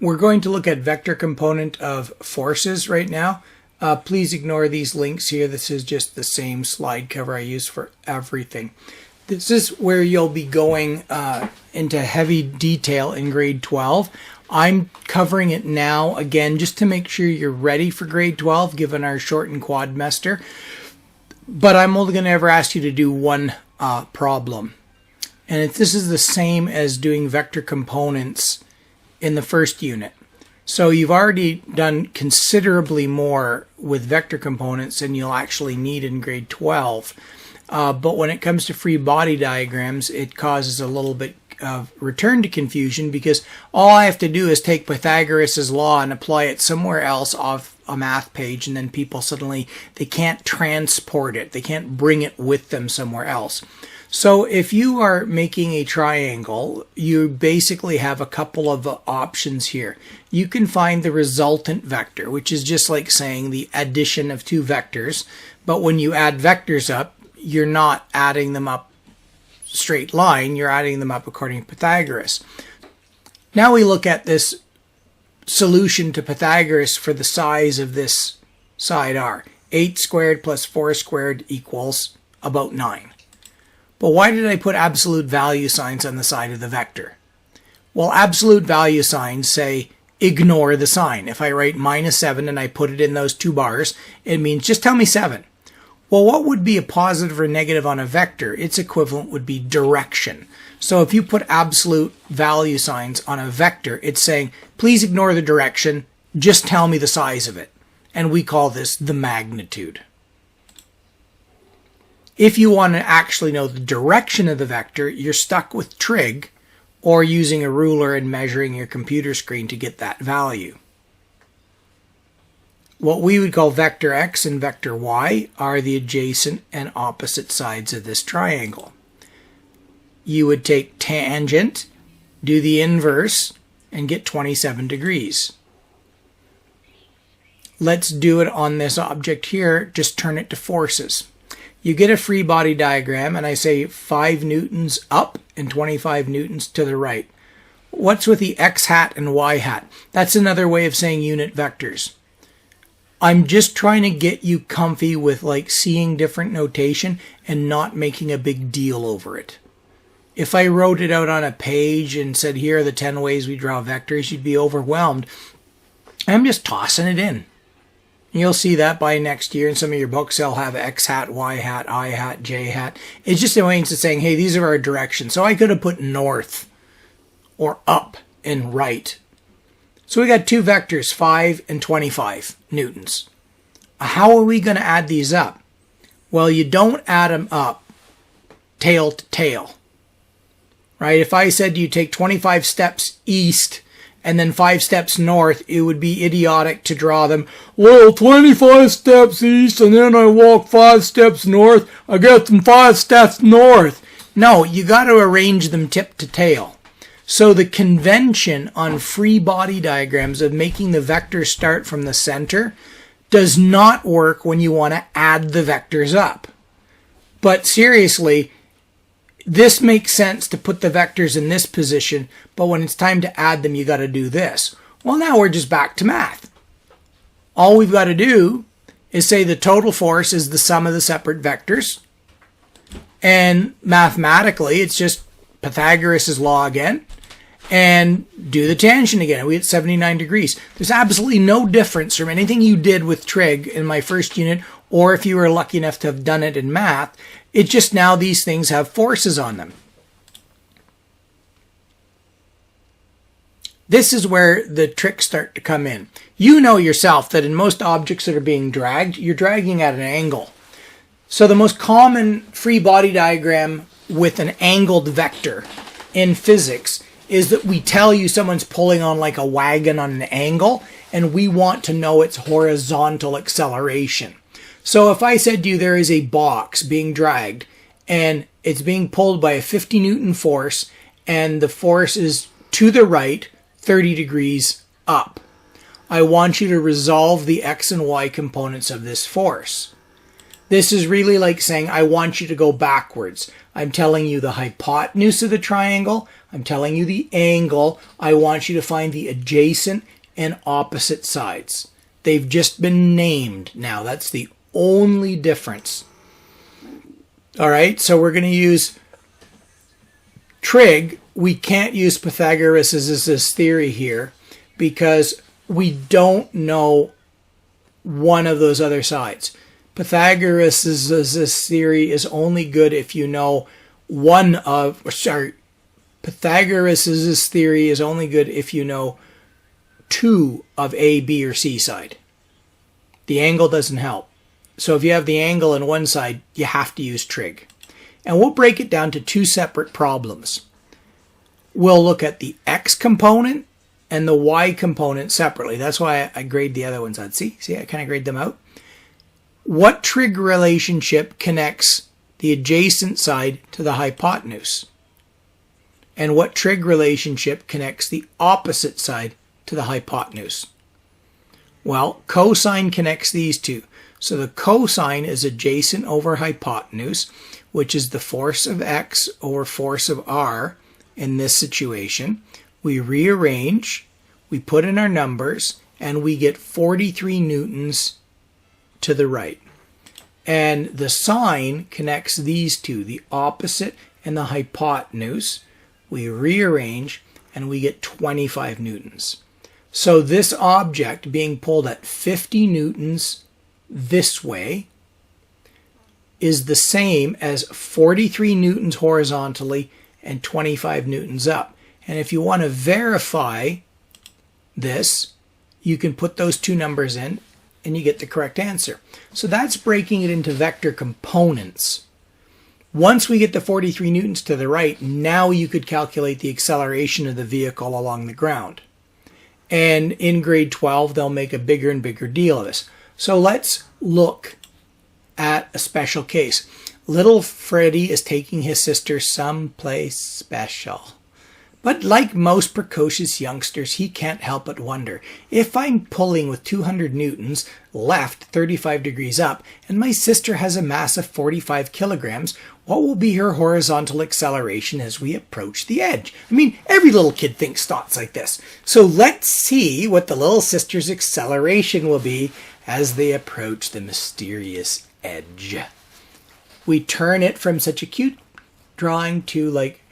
We're going to look at vector component of forces right now. Please ignore these links here. This is just the same slide cover I use for everything. This is where you'll be going into heavy detail in grade 12. I'm covering it now, again, just to make sure you're ready for grade 12, given our shortened quadmester. But I'm only going to ever ask you to do one problem. And this is the same as doing vector components in the first unit. So you've already done considerably more with vector components than you'll actually need in grade 12. But when it comes to free body diagrams, it causes a little bit of return to confusion, because all I have to do is take Pythagoras' law and apply it somewhere else off a math page, and then people suddenly, they can't transport it. They can't bring it with them somewhere else. So if you are making a triangle, you basically have a couple of options here. You can find the resultant vector, which is just like saying the addition of two vectors. But when you add vectors up, you're not adding them up straight line, you're adding them up according to Pythagoras. Now we look at this solution to Pythagoras for the size of this side r. 8 squared plus 4 squared equals about 9. But why did I put absolute value signs on the side of the vector? Well, absolute value signs say ignore the sign. If I write -7 and I put it in those two bars, it means just tell me 7. Well, what would be a positive or negative on a vector? Its equivalent would be direction. So if you put absolute value signs on a vector, it's saying, please ignore the direction, just tell me the size of it. And we call this the magnitude. If you want to actually know the direction of the vector, you're stuck with trig or using a ruler and measuring your computer screen to get that value. What we would call vector x and vector y are the adjacent and opposite sides of this triangle. You would take tangent, do the inverse, and get 27 degrees. Let's do it on this object here. Just turn it to forces. You get a free body diagram, and I say 5 newtons up and 25 newtons to the right. What's with the x hat and y hat? That's another way of saying unit vectors. I'm just trying to get you comfy with like seeing different notation and not making a big deal over it. If I wrote it out on a page and said, here are the 10 ways we draw vectors, you'd be overwhelmed. I'm just tossing it in. You'll see that by next year in some of your books, they'll have X hat, Y hat, I hat, J hat. It's just a way of saying, hey, these are our directions. So I could have put north or up and right. So we got two vectors, 5 and 25 newtons. How are we going to add these up? Well, you don't add them up tail to tail, right? If I said you take 25 steps east and then 5 steps north, it would be idiotic to draw them. Well, 25 steps east and then I walk 5 steps north. I get them 5 steps north. No, you got to arrange them tip to tail. So the convention on free body diagrams of making the vector start from the center does not work when you want to add the vectors up. But seriously, this makes sense to put the vectors in this position, but when it's time to add them, you got to do this. Well, now we're just back to math. All we've got to do is say the total force is the sum of the separate vectors. And mathematically, it's just Pythagoras' law again. And do the tangent again. We get 79 degrees. There's absolutely no difference from anything you did with trig in my first unit, or if you were lucky enough to have done it in math. It's just now these things have forces on them. This is where the tricks start to come in. You know yourself that in most objects that are being dragged, you're dragging at an angle. So the most common free body diagram with an angled vector in physics is that we tell you someone's pulling on like a wagon on an angle, and we want to know its horizontal acceleration. So if I said to you there is a box being dragged, and it's being pulled by a 50 Newton force, and the force is to the right, 30 degrees up, I want you to resolve the x and y components of this force. This is really like saying, I want you to go backwards. I'm telling you the hypotenuse of the triangle, I'm telling you the angle. I want you to find the adjacent and opposite sides. They've just been named now. That's the only difference. All right, so we're going to use trig. We can't use Pythagoras' theory here because we don't know one of those other sides. Pythagoras' theory is only good if you know Pythagoras' theory is only good if you know two of A, B, or C side. The angle doesn't help. So if you have the angle on one side, you have to use trig. And we'll break it down to two separate problems. We'll look at the x component and the y component separately. That's why I grade the other ones out. See, I kind of grade them out. What trig relationship connects the adjacent side to the hypotenuse? And what trig relationship connects the opposite side to the hypotenuse? Well, cosine connects these two. So the cosine is adjacent over hypotenuse, which is the force of x over force of r in this situation. We rearrange, we put in our numbers, and we get 43 newtons to the right. And the sine connects these two, the opposite and the hypotenuse. We rearrange, and we get 25 newtons. So this object being pulled at 50 newtons this way is the same as 43 newtons horizontally and 25 newtons up. And if you want to verify this, you can put those two numbers in and you get the correct answer. So that's breaking it into vector components. Once we get the 43 newtons to the right, now you could calculate the acceleration of the vehicle along the ground. And in grade 12, they'll make a bigger and bigger deal of this. So let's look at a special case. Little Freddie is taking his sister someplace special. But like most precocious youngsters, he can't help but wonder, if I'm pulling with 200 newtons left 35 degrees up, and my sister has a mass of 45 kilograms, what will be her horizontal acceleration as we approach the edge? I mean, every little kid thinks thoughts like this. So let's see what the little sister's acceleration will be as they approach the mysterious edge. We turn it from such a cute drawing to like,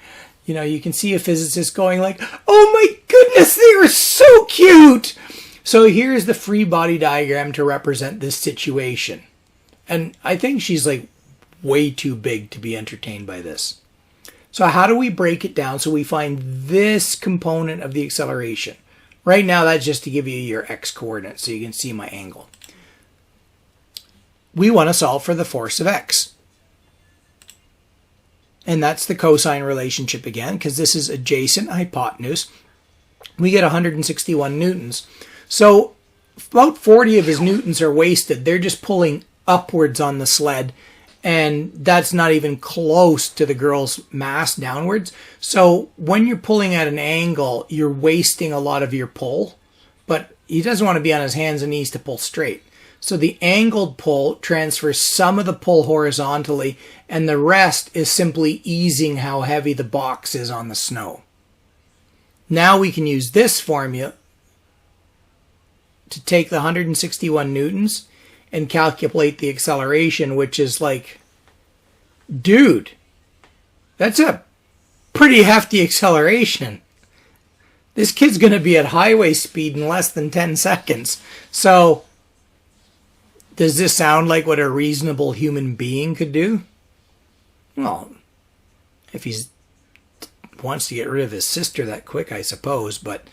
you can see a physicist going like, oh my goodness, they are so cute. So here's the free body diagram to represent this situation. And I think she's like way too big to be entertained by this. So how do we break it down so we find this component of the acceleration? Right now, that's just to give you your x coordinates so you can see my angle. We want to solve for the force of x. And that's the cosine relationship again, because this is adjacent hypotenuse. We get 161 newtons. So about 40 of his newtons are wasted. They're just pulling upwards on the sled, and that's not even close to the girl's mass downwards. So when you're pulling at an angle, you're wasting a lot of your pull, but he doesn't want to be on his hands and knees to pull straight. So the angled pull transfers some of the pull horizontally, and the rest is simply easing how heavy the box is on the snow. Now we can use this formula to take the 161 newtons and calculate the acceleration, which is like, dude, that's a pretty hefty acceleration. This kid's going to be at highway speed in less than 10 seconds. So does this sound like what a reasonable human being could do? Well, if he wants to get rid of his sister that quick, I suppose. But,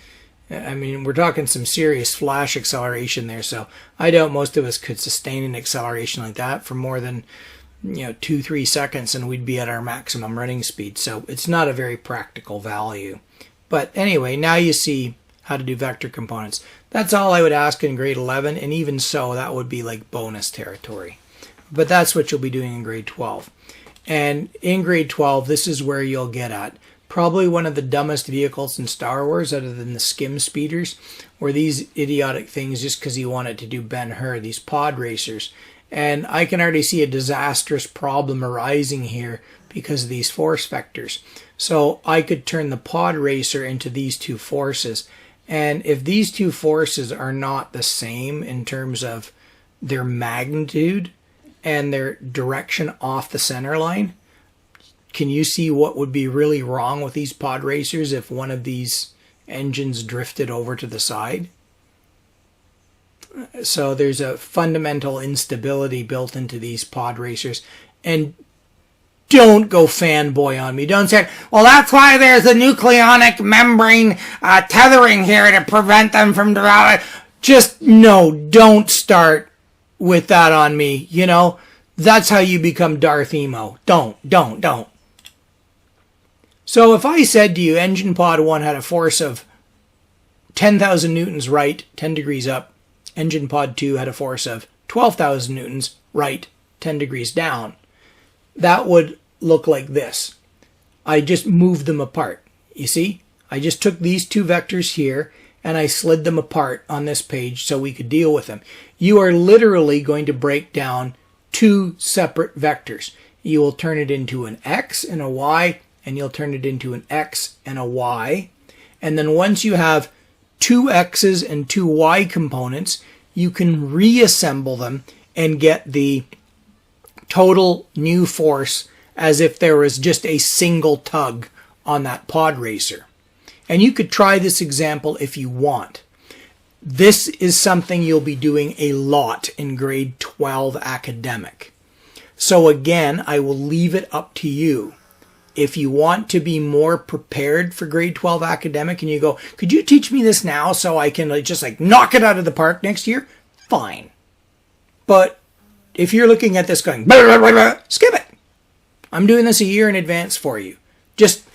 I mean, we're talking some serious flash acceleration there. So I doubt most of us could sustain an acceleration like that for more than, 2-3 seconds, and we'd be at our maximum running speed. So it's not a very practical value. But anyway, now you see how to do vector components. That's all I would ask in grade 11, and even so, that would be like bonus territory. But that's what you'll be doing in grade 12. And in grade 12, this is where you'll get at probably one of the dumbest vehicles in Star Wars, other than the skim speeders, or these idiotic things just because he wanted to do Ben-Hur, these pod racers. And I can already see a disastrous problem arising here because of these force vectors. So I could turn the pod racer into these two forces. And if these two forces are not the same in terms of their magnitude and their direction off the center line, can you see what would be really wrong with these pod racers if one of these engines drifted over to the side? So there's a fundamental instability built into these pod racers. And don't go fanboy on me. Don't say, well, that's why there's a nucleonic membrane tethering here to prevent them from developing. Just, no, don't start with that on me. You know, that's how you become Darth Emo. Don't. So if I said to you, engine pod 1 had a force of 10,000 newtons right, 10 degrees up. Engine pod 2 had a force of 12,000 newtons right, 10 degrees down. That would look like this. I just moved them apart. You see? I just took these two vectors here and I slid them apart on this page so we could deal with them. You are literally going to break down two separate vectors. You will turn it into an X and a Y, and you'll turn it into an X and a Y. And then once you have two X's and two Y components, you can reassemble them and get the total new force as if there was just a single tug on that pod racer. And you could try this example if you want. This is something you'll be doing a lot in grade 12 academic. So again, I will leave it up to you. If you want to be more prepared for grade 12 academic and you go, could you teach me this now so I can just knock it out of the park next year? Fine. But if you're looking at this going, blah, blah, blah, blah, skip it. I'm doing this a year in advance for you. Just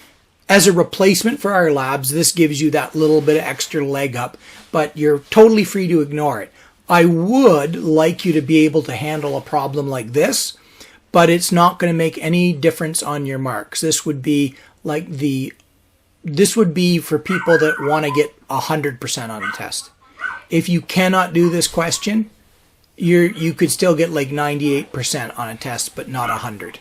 as a replacement for our labs, this gives you that little bit of extra leg up, but you're totally free to ignore it. I would like you to be able to handle a problem like this, but it's not going to make any difference on your marks. This would be like this would be for people that want to get 100% on a test. If you cannot do this question, you could still get like 98% on a test, but not 100.